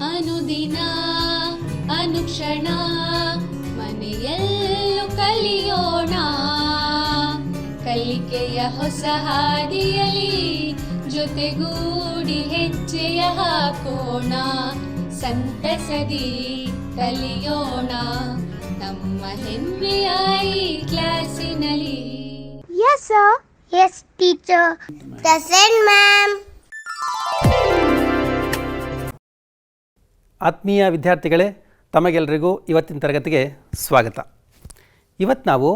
ಅನುದಿನ ಅನುಕ್ಷಣ ಮನೆಯಲ್ಲೂ ಕಲಿಯೋಣ, ಕಲಿಕೆಯ ಹೊಸ ಹಾದಿಯಲಿ ಜೊತೆಗೂಡಿ ಹೆಜ್ಜೆಯ ಹಾಕೋಣ, ಸಂತಸದಿ ಕಲಿಯೋಣ ನಮ್ಮ ಹೆಮ್ಮೆಯ ಈ ಕ್ಲಾಸಿನಲ್ಲಿ. Yes sir. Yes teacher. Present ma'am. ಆತ್ಮೀಯ ವಿದ್ಯಾರ್ಥಿಗಳೇ, ತಮಗೆಲ್ಲರಿಗೂ ಇವತ್ತಿನ ತರಗತಿಗೆ ಸ್ವಾಗತ. ಇವತ್ತು ನಾವು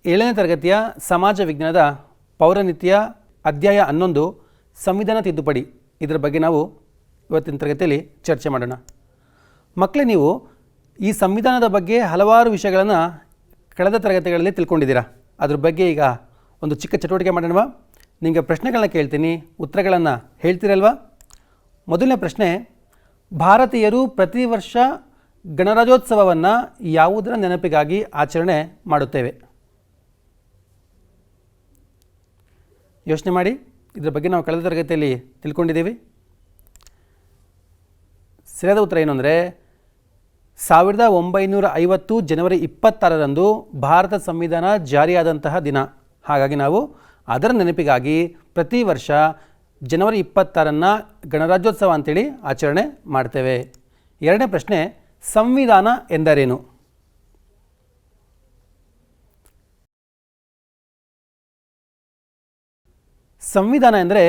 7ನೇ ತರಗತಿಯ ಸಮಾಜ ವಿಜ್ಞಾನದ ಪೌರನೀತಿಯ ಅಧ್ಯಾಯ 11 ಸಂವಿಧಾನ ತಿದ್ದುಪಡಿ, ಇದರ ಬಗ್ಗೆ ನಾವು ಇವತ್ತಿನ ತರಗತಿಯಲ್ಲಿ ಚರ್ಚೆ ಮಾಡೋಣ. ಮಕ್ಕಳೇ, ನೀವು ಈ ಸಂವಿಧಾನದ ಬಗ್ಗೆ ಹಲವಾರು ವಿಷಯಗಳನ್ನು ಕಳೆದ ತರಗತಿಗಳಲ್ಲಿ ತಿಳ್ಕೊಂಡಿದ್ದೀರಾ. ಅದ್ರ ಬಗ್ಗೆ ಈಗ ಒಂದು ಚಿಕ್ಕ ಚಟುವಟಿಕೆ ಮಾಡೋಣವಾ? ನಿಮಗೆ ಪ್ರಶ್ನೆಗಳನ್ನ ಕೇಳ್ತೀನಿ, ಉತ್ತರಗಳನ್ನು ಹೇಳ್ತೀರಲ್ವಾ? ಮೊದಲನೇ ಪ್ರಶ್ನೆ, ಭಾರತೀಯರು ಪ್ರತಿ ವರ್ಷ ಗಣರಾಜ್ಯೋತ್ಸವವನ್ನು ಯಾವುದರ ನೆನಪಿಗಾಗಿ ಆಚರಣೆ ಮಾಡುತ್ತೇವೆ? ಯೋಚನೆ ಮಾಡಿ. ಇದರ ಬಗ್ಗೆ ನಾವು ಕಳೆದ ತರಗತಿಯಲ್ಲಿ ತಿಳ್ಕೊಂಡಿದ್ದೀವಿ. ಸರಿಯಾದ ಉತ್ತರ ಏನು ಅಂದರೆ 1950 ಜನವರಿ 26ರಂದು ಭಾರತ ಸಂವಿಧಾನ ಜಾರಿಯಾದಂತಹ ದಿನ. ಹಾಗಾಗಿ ನಾವು ಅದರ ನೆನಪಿಗಾಗಿ ಪ್ರತಿ ವರ್ಷ ಜನವರಿ 26 ಗಣರಾಜ್ಯೋತ್ಸವ ಅಂತೇಳಿ ಆಚರಣೆ ಮಾಡ್ತೇವೆ. ಎರಡನೇ ಪ್ರಶ್ನೆ, ಸಂವಿಧಾನ ಎಂದರೇನು? ಸಂವಿಧಾನ ಎಂದರೆ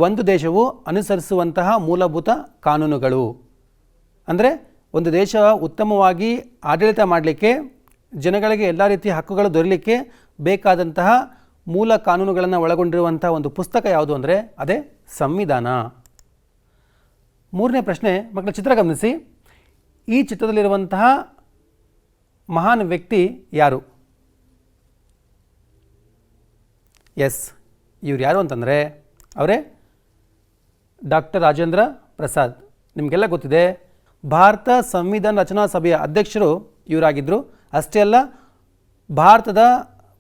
ಒಂದು ದೇಶವು ಅನುಸರಿಸುವಂತಹ ಮೂಲಭೂತ ಕಾನೂನುಗಳು. ಅಂದರೆ ಒಂದು ದೇಶ ಉತ್ತಮವಾಗಿ ಆಡಳಿತ ಮಾಡಲಿಕ್ಕೆ, ಜನಗಳಿಗೆ ಎಲ್ಲ ರೀತಿಯ ಹಕ್ಕುಗಳು ದೊರೆಯಲಿಕ್ಕೆ ಬೇಕಾದಂತಹ ಮೂಲ ಕಾನೂನುಗಳನ್ನು ಒಳಗೊಂಡಿರುವಂಥ ಒಂದು ಪುಸ್ತಕ ಯಾವುದು ಅಂದರೆ ಅದೇ ಸಂವಿಧಾನ. ಮೂರನೇ ಪ್ರಶ್ನೆ, ಮಕ್ಕಳ ಚಿತ್ರ ಗಮನಿಸಿ. ಈ ಚಿತ್ರದಲ್ಲಿರುವಂತಹ ಮಹಾನ್ ವ್ಯಕ್ತಿ ಯಾರು? ಎಸ್, ಇವ್ರು ಯಾರು ಅಂತಂದರೆ ಅವರೇ ಡಾಕ್ಟರ್ ರಾಜೇಂದ್ರ ಪ್ರಸಾದ್. ನಿಮಗೆಲ್ಲ ಗೊತ್ತಿದೆ, ಭಾರತ ಸಂವಿಧಾನ ರಚನಾ ಸಭೆಯ ಅಧ್ಯಕ್ಷರು ಇವರಾಗಿದ್ದರು. ಅಷ್ಟೇ ಅಲ್ಲ, ಭಾರತದ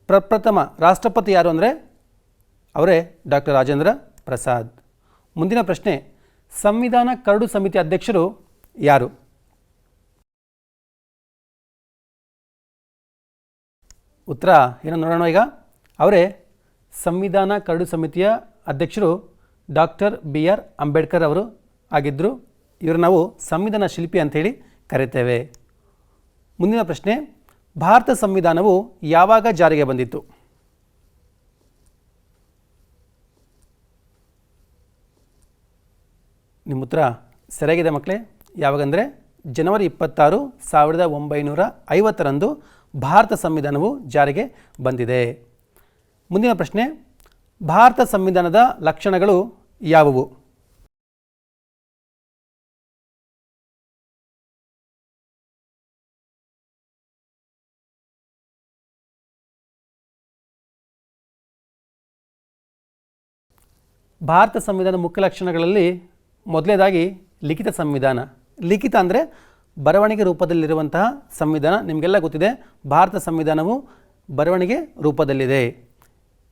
ಪ್ರಪ್ರಥಮ ರಾಷ್ಟ್ರಪತಿ ಯಾರು ಅಂದರೆ ಅವರೇ ಡಾಕ್ಟರ್ ರಾಜೇಂದ್ರ ಪ್ರಸಾದ್. ಮುಂದಿನ ಪ್ರಶ್ನೆ, ಸಂವಿಧಾನ ಕರಡು ಸಮಿತಿ ಅಧ್ಯಕ್ಷರು ಯಾರು? ಉತ್ತರ ಏನು ನೋಡೋಣ ಈಗ. ಅವರೇ ಸಂವಿಧಾನ ಕರಡು ಸಮಿತಿಯ ಅಧ್ಯಕ್ಷರು ಡಾಕ್ಟರ್ BR ಅಂಬೇಡ್ಕರ್ ಅವರು ಆಗಿದ್ದರು. ಇವರು ನಾವು ಸಂವಿಧಾನ ಶಿಲ್ಪಿ ಅಂಥೇಳಿ ಕರೀತೇವೆ. ಮುಂದಿನ ಪ್ರಶ್ನೆ, ಭಾರತ ಸಂವಿಧಾನವು ಯಾವಾಗ ಜಾರಿಗೆ ಬಂದಿತ್ತು? ನಿಮ್ಮ ಉತ್ತರ ಸರಿಯಾಗಿದೆ ಮಕ್ಕಳೇ. ಯಾವಾಗಂದರೆ ಜನವರಿ 26, 1950ರಂದು ಭಾರತ ಸಂವಿಧಾನವು ಜಾರಿಗೆ ಬಂದಿದೆ. ಮುಂದಿನ ಪ್ರಶ್ನೆ, ಭಾರತ ಸಂವಿಧಾನದ ಲಕ್ಷಣಗಳು ಯಾವುವು? ಭಾರತ ಸಂವಿಧಾನದ ಮುಖ್ಯ ಲಕ್ಷಣಗಳಲ್ಲಿ ಮೊದಲನೇದಾಗಿ ಲಿಖಿತ ಸಂವಿಧಾನ. ಲಿಖಿತ ಅಂದರೆ ಬರವಣಿಗೆ ರೂಪದಲ್ಲಿರುವಂತಹ ಸಂವಿಧಾನ. ನಿಮಗೆಲ್ಲ ಗೊತ್ತಿದೆ, ಭಾರತ ಸಂವಿಧಾನವು ಬರವಣಿಗೆ ರೂಪದಲ್ಲಿದೆ.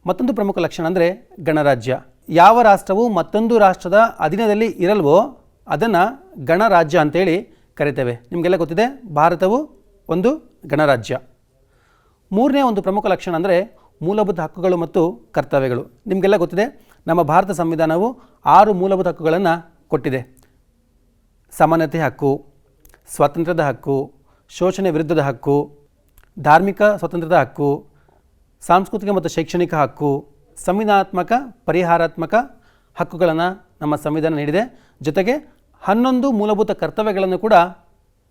ಮತ್ತೊಂದು ಪ್ರಮುಖ ಲಕ್ಷಣ ಅಂದರೆ ಗಣರಾಜ್ಯ. ಯಾವ ರಾಷ್ಟ್ರವು ಮತ್ತೊಂದು ರಾಷ್ಟ್ರದ ಅಧೀನದಲ್ಲಿ ಇರಲ್ವೋ ಅದನ್ನು ಗಣರಾಜ್ಯ ಅಂತೇಳಿ ಕರಿತೇವೆ. ನಿಮಗೆಲ್ಲ ಗೊತ್ತಿದೆ, ಭಾರತವು ಒಂದು ಗಣರಾಜ್ಯ. ಮೂರನೇ ಒಂದು ಪ್ರಮುಖ ಲಕ್ಷಣ ಅಂದರೆ ಮೂಲಭೂತ ಹಕ್ಕುಗಳು ಮತ್ತು ಕರ್ತವ್ಯಗಳು. ನಿಮಗೆಲ್ಲ ಗೊತ್ತಿದೆ, ನಮ್ಮ ಭಾರತ ಸಂವಿಧಾನವು 6 ಮೂಲಭೂತ ಹಕ್ಕುಗಳನ್ನು ಕೊಟ್ಟಿದೆ. ಸಮಾನತೆ ಹಕ್ಕು, ಸ್ವಾತಂತ್ರ್ಯದ ಹಕ್ಕು, ಶೋಷಣೆ ವಿರುದ್ಧದ ಹಕ್ಕು, ಧಾರ್ಮಿಕ ಸ್ವಾತಂತ್ರ್ಯದ ಹಕ್ಕು, ಸಾಂಸ್ಕೃತಿಕ ಮತ್ತು ಶೈಕ್ಷಣಿಕ ಹಕ್ಕು, ಸಂವಿಧಾನಾತ್ಮಕ ಪರಿಹಾರಾತ್ಮಕ ಹಕ್ಕುಗಳನ್ನು ನಮ್ಮ ಸಂವಿಧಾನ ನೀಡಿದೆ. ಜೊತೆಗೆ 11 ಮೂಲಭೂತ ಕರ್ತವ್ಯಗಳನ್ನು ಕೂಡ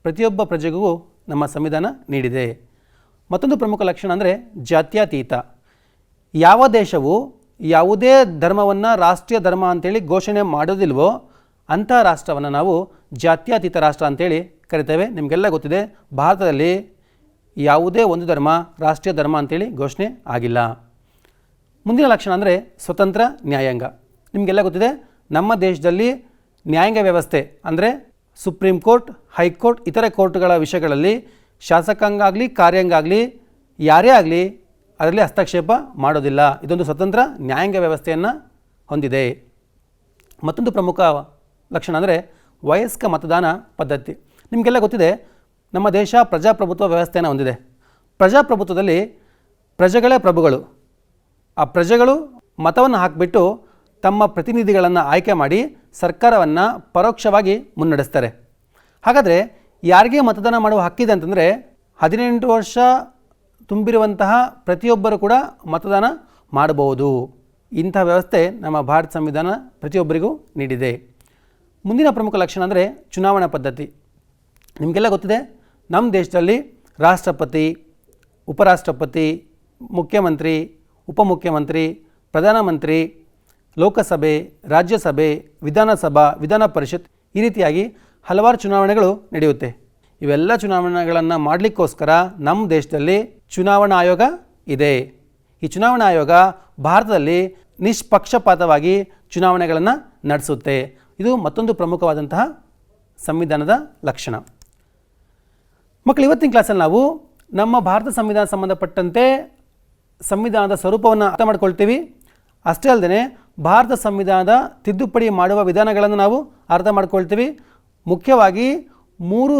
ಪ್ರತಿಯೊಬ್ಬ ಪ್ರಜೆಗೂ ನಮ್ಮ ಸಂವಿಧಾನ ನೀಡಿದೆ. ಮತ್ತೊಂದು ಪ್ರಮುಖ ಲಕ್ಷಣ ಅಂದರೆ ಜಾತ್ಯತೀತ. ಯಾವ ದೇಶವು ಯಾವುದೇ ಧರ್ಮವನ್ನು ರಾಷ್ಟ್ರೀಯ ಧರ್ಮ ಅಂತೇಳಿ ಘೋಷಣೆ ಮಾಡೋದಿಲ್ವೋ ಅಂಥ ರಾಷ್ಟ್ರವನ್ನು ನಾವು ಜಾತ್ಯತೀತ ರಾಷ್ಟ್ರ ಅಂತೇಳಿ ಕರಿತೇವೆ. ನಿಮಗೆಲ್ಲ ಗೊತ್ತಿದೆ, ಭಾರತದಲ್ಲಿ ಯಾವುದೇ ಒಂದು ಧರ್ಮ ರಾಷ್ಟ್ರೀಯ ಧರ್ಮ ಅಂತೇಳಿ ಘೋಷಣೆ ಆಗಿಲ್ಲ. ಮುಂದಿನ ಲಕ್ಷಣ ಅಂದರೆ ಸ್ವತಂತ್ರ ನ್ಯಾಯಾಂಗ. ನಿಮಗೆಲ್ಲ ಗೊತ್ತಿದೆ, ನಮ್ಮ ದೇಶದಲ್ಲಿ ನ್ಯಾಯಾಂಗ ವ್ಯವಸ್ಥೆ ಅಂದರೆ ಸುಪ್ರೀಂ ಕೋರ್ಟ್, ಹೈಕೋರ್ಟ್, ಇತರೆ ಕೋರ್ಟ್ಗಳ ವಿಷಯಗಳಲ್ಲಿ ಶಾಸಕಾಂಗ ಆಗಲಿ ಕಾರ್ಯಾಂಗ ಆಗಲಿ ಯಾರೇ ಆಗಲಿ ಅದರಲ್ಲಿ ಹಸ್ತಕ್ಷೇಪ ಮಾಡೋದಿಲ್ಲ. ಇದೊಂದು ಸ್ವತಂತ್ರ ನ್ಯಾಯಾಂಗ ವ್ಯವಸ್ಥೆಯನ್ನು ಹೊಂದಿದೆ. ಮತ್ತೊಂದು ಪ್ರಮುಖ ಲಕ್ಷಣ ಅಂದರೆ ವಯಸ್ಕ ಮತದಾನ ಪದ್ಧತಿ. ನಿಮಗೆಲ್ಲ ಗೊತ್ತಿದೆ, ನಮ್ಮ ದೇಶ ಪ್ರಜಾಪ್ರಭುತ್ವ ವ್ಯವಸ್ಥೆಯನ್ನು ಹೊಂದಿದೆ. ಪ್ರಜಾಪ್ರಭುತ್ವದಲ್ಲಿ ಪ್ರಜೆಗಳೇ ಪ್ರಭುಗಳು. ಆ ಪ್ರಜೆಗಳು ಮತವನ್ನು ಹಾಕಿಬಿಟ್ಟು ತಮ್ಮ ಪ್ರತಿನಿಧಿಗಳನ್ನು ಆಯ್ಕೆ ಮಾಡಿ ಸರ್ಕಾರವನ್ನು ಪರೋಕ್ಷವಾಗಿ ಮುನ್ನಡೆಸ್ತಾರೆ. ಹಾಗಾದರೆ ಯಾರಿಗೆ ಮತದಾನ ಮಾಡುವ ಹಕ್ಕಿದೆ ಅಂತಂದರೆ 18 ವರ್ಷ ತುಂಬಿರುವಂತಹ ಪ್ರತಿಯೊಬ್ಬರು ಕೂಡ ಮತದಾನ ಮಾಡಬಹುದು. ಇಂಥ ವ್ಯವಸ್ಥೆ ನಮ್ಮ ಭಾರತ ಸಂವಿಧಾನ ಪ್ರತಿಯೊಬ್ಬರಿಗೂ ನೀಡಿದೆ. ಮುಂದಿನ ಪ್ರಮುಖ ಲಕ್ಷಣ ಅಂದರೆ ಚುನಾವಣಾ ಪದ್ಧತಿ. ನಿಮಗೆಲ್ಲ ಗೊತ್ತಿದೆ, ನಮ್ಮ ದೇಶದಲ್ಲಿ ರಾಷ್ಟ್ರಪತಿ, ಉಪರಾಷ್ಟ್ರಪತಿ, ಮುಖ್ಯಮಂತ್ರಿ, ಉಪಮುಖ್ಯಮಂತ್ರಿ, ಪ್ರಧಾನಮಂತ್ರಿ, ಲೋಕಸಭೆ, ರಾಜ್ಯಸಭೆ, ವಿಧಾನಸಭಾ, ವಿಧಾನ ಪರಿಷತ್ ಈ ರೀತಿಯಾಗಿ ಹಲವಾರು ಚುನಾವಣೆಗಳು ನಡೆಯುತ್ತೆ. ಇವೆಲ್ಲ ಚುನಾವಣೆಗಳನ್ನು ಮಾಡಲಿಕ್ಕೋಸ್ಕರ ನಮ್ಮ ದೇಶದಲ್ಲಿ ಚುನಾವಣಾ ಆಯೋಗ ಇದೆ. ಈ ಚುನಾವಣಾ ಆಯೋಗ ಭಾರತದಲ್ಲಿ ನಿಷ್ಪಕ್ಷಪಾತವಾಗಿ ಚುನಾವಣೆಗಳನ್ನು ನಡೆಸುತ್ತೆ. ಇದು ಮತ್ತೊಂದು ಪ್ರಮುಖವಾದಂತಹ ಸಂವಿಧಾನದ ಲಕ್ಷಣ. ಮಕ್ಕಳು, ಇವತ್ತಿನ ಕ್ಲಾಸಲ್ಲಿ ನಾವು ನಮ್ಮ ಭಾರತ ಸಂವಿಧಾನ ಸಂಬಂಧಪಟ್ಟಂತೆ ಸಂವಿಧಾನದ ಸ್ವರೂಪವನ್ನು ಅರ್ಥ ಮಾಡ್ಕೊಳ್ತೀವಿ. ಅಷ್ಟೇ ಅಲ್ಲದೆ ಭಾರತ ಸಂವಿಧಾನದ ತಿದ್ದುಪಡಿ ಮಾಡುವ ವಿಧಾನಗಳನ್ನು ನಾವು ಅರ್ಥ ಮಾಡ್ಕೊಳ್ತೀವಿ. ಮುಖ್ಯವಾಗಿ 3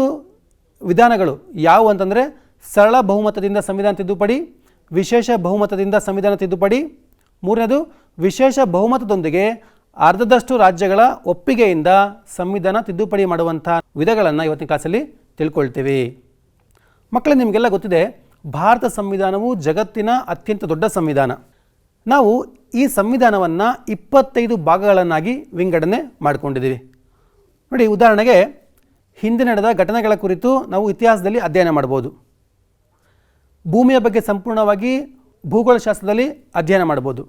ವಿಧಾನಗಳು ಯಾವುವು ಅಂತಂದರೆ ಸರಳ ಬಹುಮತದಿಂದ ಸಂವಿಧಾನ ತಿದ್ದುಪಡಿ, ವಿಶೇಷ ಬಹುಮತದಿಂದ ಸಂವಿಧಾನ ತಿದ್ದುಪಡಿ, ಮೂರನೇದು ವಿಶೇಷ ಬಹುಮತದೊಂದಿಗೆ ಅರ್ಧದಷ್ಟು ರಾಜ್ಯಗಳ ಒಪ್ಪಿಗೆಯಿಂದ ಸಂವಿಧಾನ ತಿದ್ದುಪಡಿ ಮಾಡುವಂಥ ವಿಧಗಳನ್ನು ಇವತ್ತಿನ ಕ್ಲಾಸಲ್ಲಿ ತಿಳ್ಕೊಳ್ತೀವಿ. ಮಕ್ಕಳೇ, ನಿಮಗೆಲ್ಲ ಗೊತ್ತಿದೆ, ಭಾರತ ಸಂವಿಧಾನವು ಜಗತ್ತಿನ ಅತ್ಯಂತ ದೊಡ್ಡ ಸಂವಿಧಾನ. ನಾವು ಈ ಸಂವಿಧಾನವನ್ನು 25 ಭಾಗಗಳನ್ನಾಗಿ ವಿಂಗಡಣೆ ಮಾಡಿಕೊಂಡಿದ್ದೀವಿ. ನೋಡಿ, ಉದಾಹರಣೆಗೆ ಹಿಂದೆ ನಡೆದ ಘಟನೆಗಳ ಕುರಿತು ನಾವು ಇತಿಹಾಸದಲ್ಲಿ ಅಧ್ಯಯನ ಮಾಡ್ಬೋದು. ಭೂಮಿಯ ಬಗ್ಗೆ ಸಂಪೂರ್ಣವಾಗಿ ಭೂಗೋಳಶಾಸ್ತ್ರದಲ್ಲಿ ಅಧ್ಯಯನ ಮಾಡ್ಬೋದು.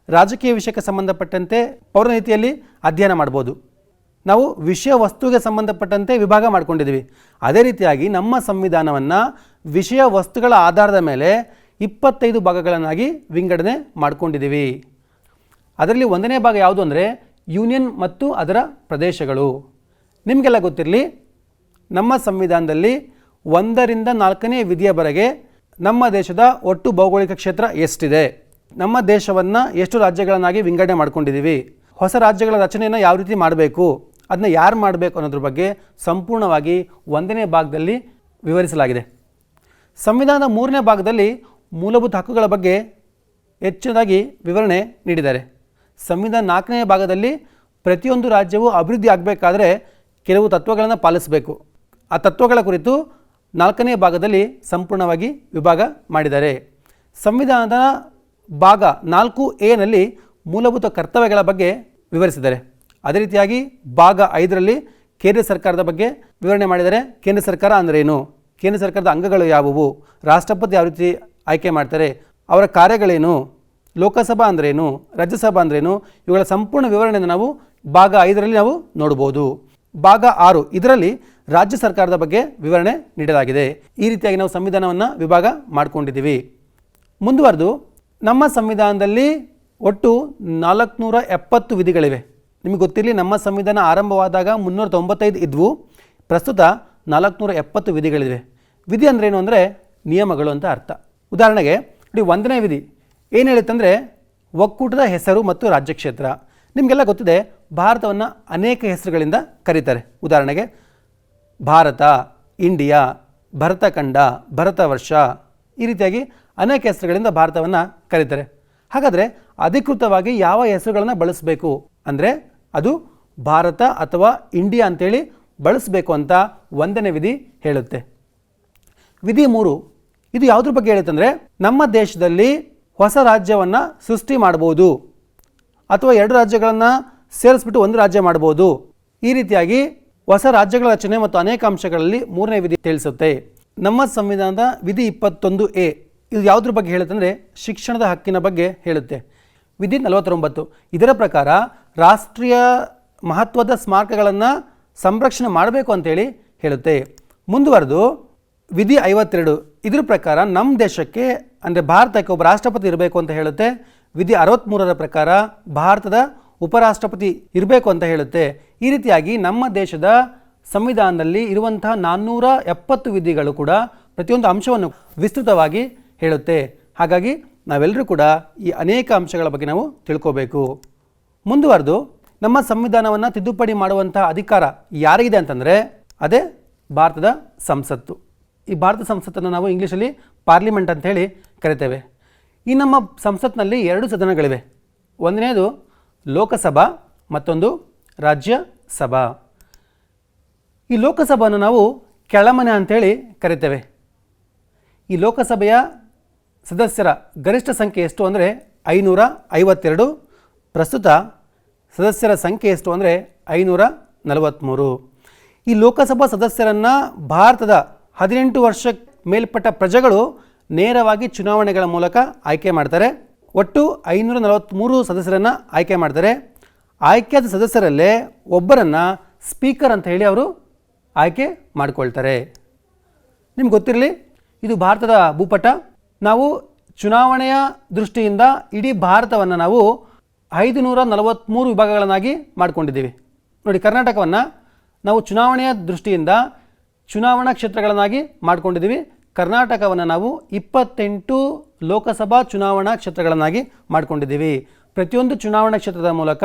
ರಾಜಕೀಯ ವಿಷಯಕ್ಕೆ ಸಂಬಂಧಪಟ್ಟಂತೆ ಪೌರನೀತಿಯಲ್ಲಿ ಅಧ್ಯಯನ ಮಾಡ್ಬೋದು. ನಾವು ವಿಷಯ ವಸ್ತುವಿಗೆ ಸಂಬಂಧಪಟ್ಟಂತೆ ವಿಭಾಗ ಮಾಡ್ಕೊಂಡಿದ್ದೀವಿ. ಅದೇ ರೀತಿಯಾಗಿ ನಮ್ಮ ಸಂವಿಧಾನವನ್ನು ವಿಷಯ ವಸ್ತುಗಳ ಆಧಾರದ ಮೇಲೆ 25 ಭಾಗಗಳನ್ನಾಗಿ ವಿಂಗಡಣೆ ಮಾಡ್ಕೊಂಡಿದ್ದೀವಿ. ಅದರಲ್ಲಿ 1ನೇ ಭಾಗ ಯಾವುದು ಅಂದರೆ ಯೂನಿಯನ್ ಮತ್ತು ಅದರ ಪ್ರದೇಶಗಳು. ನಿಮಗೆಲ್ಲ ಗೊತ್ತಿರಲಿ, ನಮ್ಮ ಸಂವಿಧಾನದಲ್ಲಿ 1ರಿಂದ 4ನೇ ವಿಧಿಯವರೆಗೆ ನಮ್ಮ ದೇಶದ ಒಟ್ಟು ಭೌಗೋಳಿಕ ಕ್ಷೇತ್ರ ಎಷ್ಟಿದೆ, ನಮ್ಮ ದೇಶವನ್ನು ಎಷ್ಟು ರಾಜ್ಯಗಳನ್ನಾಗಿ ವಿಂಗಡಣೆ ಮಾಡ್ಕೊಂಡಿದ್ದೀವಿ, ಹೊಸ ರಾಜ್ಯಗಳ ರಚನೆಯನ್ನು ಯಾವ ರೀತಿ ಮಾಡಬೇಕು, ಅದನ್ನ ಯಾರು ಮಾಡಬೇಕು ಅನ್ನೋದ್ರ ಬಗ್ಗೆ ಸಂಪೂರ್ಣವಾಗಿ 1ನೇ ಭಾಗದಲ್ಲಿ ವಿವರಿಸಲಾಗಿದೆ. ಸಂವಿಧಾನದ 3ನೇ ಭಾಗದಲ್ಲಿ ಮೂಲಭೂತ ಹಕ್ಕುಗಳ ಬಗ್ಗೆ ಹೆಚ್ಚಿನದಾಗಿ ವಿವರಣೆ ನೀಡಿದ್ದಾರೆ. ಸಂವಿಧಾನ 4ನೇ ಭಾಗದಲ್ಲಿ ಪ್ರತಿಯೊಂದು ರಾಜ್ಯವು ಅಭಿವೃದ್ಧಿ ಆಗಬೇಕಾದ್ರೆ ಕೆಲವು ತತ್ವಗಳನ್ನು ಪಾಲಿಸಬೇಕು. ಆ ತತ್ವಗಳ ಕುರಿತು 4ನೇ ಭಾಗದಲ್ಲಿ ಸಂಪೂರ್ಣವಾಗಿ ವಿಭಾಗ ಮಾಡಿದ್ದಾರೆ. ಸಂವಿಧಾನದ ಭಾಗ 4A ಮೂಲಭೂತ ಕರ್ತವ್ಯಗಳ ಬಗ್ಗೆ ವಿವರಿಸಿದ್ದಾರೆ. ಅದೇ ರೀತಿಯಾಗಿ ಭಾಗ 5ರಲ್ಲಿ ಕೇಂದ್ರ ಸರ್ಕಾರದ ಬಗ್ಗೆ ವಿವರಣೆ ಮಾಡಿದ್ದಾರೆ. ಕೇಂದ್ರ ಸರ್ಕಾರ ಅಂದ್ರೇನು, ಕೇಂದ್ರ ಸರ್ಕಾರದ ಅಂಗಗಳು ಯಾವುವು, ರಾಷ್ಟ್ರಪತಿ ಯಾವ ರೀತಿ ಆಯ್ಕೆ ಮಾಡ್ತಾರೆ, ಅವರ ಕಾರ್ಯಗಳೇನು, ಲೋಕಸಭಾ ಅಂದ್ರೇನು, ರಾಜ್ಯಸಭಾ ಅಂದ್ರೇನು, ಇವುಗಳ ಸಂಪೂರ್ಣ ವಿವರಣೆಯನ್ನು ನಾವು ಭಾಗ 5ರಲ್ಲಿ ನಾವು ನೋಡ್ಬೋದು. ಭಾಗ 6 ಇದರಲ್ಲಿ ರಾಜ್ಯ ಸರ್ಕಾರದ ಬಗ್ಗೆ ವಿವರಣೆ ನೀಡಲಾಗಿದೆ. ಈ ರೀತಿಯಾಗಿ ನಾವು ಸಂವಿಧಾನವನ್ನು ವಿಭಾಗ ಮಾಡ್ಕೊಂಡಿದ್ದೀವಿ. ಮುಂದುವರೆದು ನಮ್ಮ ಸಂವಿಧಾನದಲ್ಲಿ ಒಟ್ಟು 470 ವಿಧಿಗಳಿವೆ. ನಿಮಗೆ ಗೊತ್ತಿರಲಿ, ನಮ್ಮ ಸಂವಿಧಾನ ಆರಂಭವಾದಾಗ 395 ಇದ್ವು. ಪ್ರಸ್ತುತ 470 ವಿಧಿಗಳಿವೆ. ವಿಧಿ ಅಂದ್ರೇನು ಅಂದರೆ ನಿಯಮಗಳು ಅಂತ ಅರ್ಥ. ಉದಾಹರಣೆಗೆ ನೋಡಿ, 1ನೇ ವಿಧಿ ಏನು ಹೇಳುತ್ತಂದರೆ ಒಕ್ಕೂಟದ ಹೆಸರು ಮತ್ತು ರಾಜ್ಯ ಕ್ಷೇತ್ರ. ನಿಮಗೆಲ್ಲ ಗೊತ್ತಿದೆ, ಭಾರತವನ್ನು ಅನೇಕ ಹೆಸರುಗಳಿಂದ ಕರೀತಾರೆ. ಉದಾಹರಣೆಗೆ ಭಾರತ, ಇಂಡಿಯಾ, ಭರತಖಂಡ, ಭರತವರ್ಷ ಈ ರೀತಿಯಾಗಿ ಅನೇಕ ಹೆಸರುಗಳಿಂದ ಭಾರತವನ್ನು ಕರೀತಾರೆ. ಹಾಗಾದರೆ ಅಧಿಕೃತವಾಗಿ ಯಾವ ಹೆಸರುಗಳನ್ನು ಬಳಸಬೇಕು ಅಂದರೆ ಅದು ಭಾರತ ಅಥವಾ ಇಂಡಿಯಾ ಅಂತೇಳಿ ಬಳಸಬೇಕು ಅಂತ 1ನೇ ವಿಧಿ ಹೇಳುತ್ತೆ. ವಿಧಿ 3 ಇದು ಯಾವುದ್ರ ಬಗ್ಗೆ ಹೇಳುತ್ತಂದರೆ ನಮ್ಮ ದೇಶದಲ್ಲಿ ಹೊಸ ರಾಜ್ಯವನ್ನು ಸೃಷ್ಟಿ ಮಾಡ್ಬೋದು ಅಥವಾ 2 ರಾಜ್ಯಗಳನ್ನು ಸೇರಿಸ್ಬಿಟ್ಟು 1 ರಾಜ್ಯ ಮಾಡ್ಬೋದು. ಈ ರೀತಿಯಾಗಿ ಹೊಸ ರಾಜ್ಯಗಳ ರಚನೆ ಮತ್ತು ಅನೇಕ ಅಂಶಗಳಲ್ಲಿ 3ನೇ ವಿಧಿ ತಿಳಿಸುತ್ತೆ. ನಮ್ಮ ಸಂವಿಧಾನದ ವಿಧಿ 21A ಇದು ಯಾವುದ್ರ ಬಗ್ಗೆ ಹೇಳುತ್ತಂದರೆ ಶಿಕ್ಷಣದ ಹಕ್ಕಿನ ಬಗ್ಗೆ ಹೇಳುತ್ತೆ. ವಿಧಿ 49 ಇದರ ಪ್ರಕಾರ ರಾಷ್ಟ್ರೀಯ ಮಹತ್ವದ ಸ್ಮಾರಕಗಳನ್ನು ಸಂರಕ್ಷಣೆ ಮಾಡಬೇಕು ಅಂತೇಳಿ ಹೇಳುತ್ತೆ. ಮುಂದುವರೆದು ವಿಧಿ 52 ಇದರ ಪ್ರಕಾರ ನಮ್ಮ ದೇಶಕ್ಕೆ ಅಂದರೆ ಭಾರತಕ್ಕೆ ಒಬ್ಬ ರಾಷ್ಟ್ರಪತಿ ಇರಬೇಕು ಅಂತ ಹೇಳುತ್ತೆ. ವಿಧಿ 63ರ ಪ್ರಕಾರ ಭಾರತದ ಉಪರಾಷ್ಟ್ರಪತಿ ಇರಬೇಕು ಅಂತ ಹೇಳುತ್ತೆ. ಈ ರೀತಿಯಾಗಿ ನಮ್ಮ ದೇಶದ ಸಂವಿಧಾನದಲ್ಲಿ ಇರುವಂತಹ 470 ವಿಧಿಗಳು ಕೂಡ ಪ್ರತಿಯೊಂದು ಅಂಶವನ್ನು ವಿಸ್ತೃತವಾಗಿ ಹೇಳುತ್ತೆ. ಹಾಗಾಗಿ ನಾವೆಲ್ಲರೂ ಕೂಡ ಈ ಅನೇಕ ಅಂಶಗಳ ಬಗ್ಗೆ ನಾವು ತಿಳ್ಕೋಬೇಕು. ಮುಂದುವರೆದು ನಮ್ಮ ಸಂವಿಧಾನವನ್ನು ತಿದ್ದುಪಡಿ ಮಾಡುವಂತಹ ಅಧಿಕಾರ ಯಾರಿಗಿದೆ ಅಂತಂದರೆ ಅದೇ ಭಾರತದ ಸಂಸತ್ತು. ಈ ಭಾರತ ಸಂಸತ್ತನ್ನು ನಾವು ಇಂಗ್ಲೀಷಲ್ಲಿ ಪಾರ್ಲಿಮೆಂಟ್ ಅಂತ ಹೇಳಿ ಕರಿತೇವೆ. ಈ ನಮ್ಮ ಸಂಸತ್ನಲ್ಲಿ 2 ಸದನಗಳಿವೆ. ಒಂದನೇದು ಲೋಕಸಭಾ, ಮತ್ತೊಂದು ರಾಜ್ಯಸಭಾ. ಈ ಲೋಕಸಭೆಯನ್ನು ನಾವು ಕೆಳಮನೆ ಅಂತೇಳಿ ಕರಿತೇವೆ. ಈ ಲೋಕಸಭೆಯ ಸದಸ್ಯರ ಗರಿಷ್ಠ ಸಂಖ್ಯೆ ಎಷ್ಟು ಅಂದರೆ 552. ಪ್ರಸ್ತುತ ಸದಸ್ಯರ ಸಂಖ್ಯೆ ಎಷ್ಟು ಅಂದರೆ 543. ಈ ಲೋಕಸಭಾ ಸದಸ್ಯರನ್ನು ಭಾರತದ 18 ವರ್ಷ ಮೇಲ್ಪಟ್ಟ ಪ್ರಜೆಗಳು ನೇರವಾಗಿ ಚುನಾವಣೆಗಳ ಮೂಲಕ ಆಯ್ಕೆ ಮಾಡ್ತಾರೆ. ಒಟ್ಟು 543 ಸದಸ್ಯರನ್ನು ಆಯ್ಕೆ ಮಾಡ್ತಾರೆ. ಆಯ್ಕೆಯಾದ ಸದಸ್ಯರಲ್ಲೇ ಒಬ್ಬರನ್ನು ಸ್ಪೀಕರ್ ಅಂತ ಹೇಳಿ ಅವರು ಆಯ್ಕೆ ಮಾಡಿಕೊಳ್ತಾರೆ. ನಿಮ್ಗೆ ಗೊತ್ತಿರಲಿ, ಇದು ಭಾರತದ ಭೂಪಟ. ನಾವು ಚುನಾವಣೆಯ ದೃಷ್ಟಿಯಿಂದ ಇಡೀ ಭಾರತವನ್ನು ನಾವು 543 ವಿಭಾಗಗಳನ್ನಾಗಿ ಮಾಡ್ಕೊಂಡಿದ್ದೀವಿ. ನೋಡಿ, ಕರ್ನಾಟಕವನ್ನು ನಾವು ಚುನಾವಣೆಯ ದೃಷ್ಟಿಯಿಂದ ಚುನಾವಣಾ ಕ್ಷೇತ್ರಗಳನ್ನಾಗಿ ಮಾಡ್ಕೊಂಡಿದ್ದೀವಿ. ಕರ್ನಾಟಕವನ್ನು ನಾವು 28 ಲೋಕಸಭಾ ಚುನಾವಣಾ ಕ್ಷೇತ್ರಗಳನ್ನಾಗಿ ಮಾಡ್ಕೊಂಡಿದ್ದೀವಿ. ಪ್ರತಿಯೊಂದು ಚುನಾವಣಾ ಕ್ಷೇತ್ರದ ಮೂಲಕ